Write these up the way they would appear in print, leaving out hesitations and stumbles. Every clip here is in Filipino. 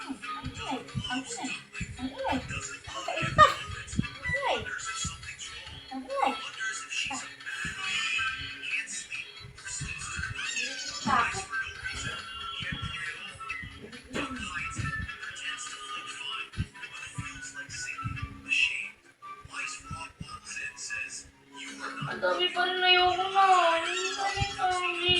Ang ingay. Ang ingay. Ang kait pa. Ang ingay. Ang ingay. Takot. Ang dami pa rin ayoko na. Ang dami.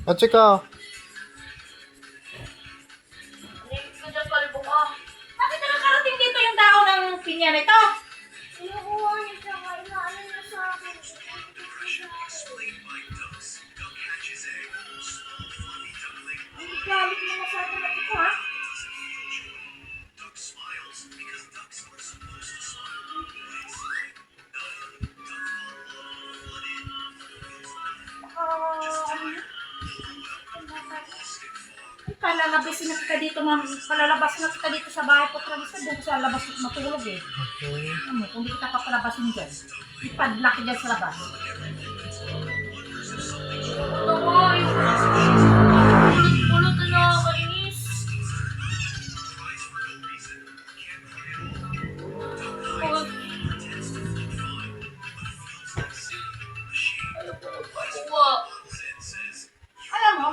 At sika, Nipit ko dyan kalbo ka. Bakit nakakarating dito yung dahon ng pinya na ito? Kinukuha niya siya nga. Inaano niya sa akin. Ang galit mo masyado na ito, ha? Palalabasin na kita dito, ma'am. Palalabas na kita dito sa bahay po. Travis, doon ko sa labas matulog eh. Ano, kung di kita papalabasin dyan, ipadlock dyan sa labas. Ano nga yung pulot na nakakainis. Ayaw ko nagpakuha. Alam mo,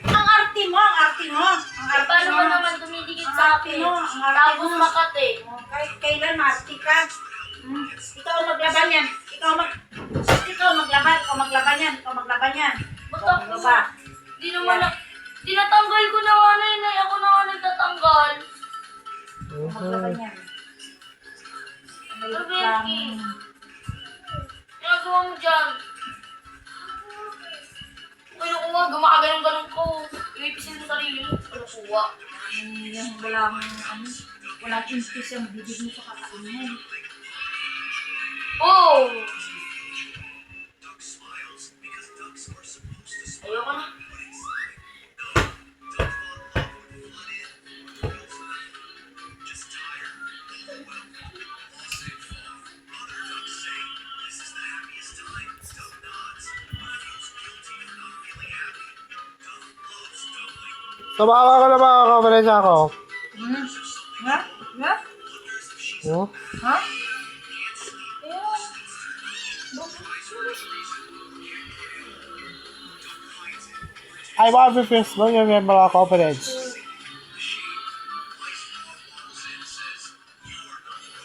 ang arte mo, ang arte mo. Ang arte Paano mo. ba naman dumidikit Ang sa arte akin? mo, ang arte Tapos mo. Makati. Kahit kailan maarte ka. Ikaw ang maglaban yan. Ikaw maglaban. Ikaw maglaban yan. Ikaw maglaban yan. Ba't Ikaw ako? maglaban. Di naman na... Tinatanggal ko na nga na yun. Ako na nga nagtatanggal. Ikaw maglaban yan. Ano ba yan, Ki? Ginagawa mo dyan. Kinukuha, gumakaganong-ganong ko. Iwipisin mo sarili mo. Kinukuha. Yung walang, walang impis yung bibig mo sa kakain mo. Oh! Ayoko na. Sabawa ka na ba kapalit ako? Ha? Ha? Oh? Ha? Ay, mga fifth mo yung mga confidence.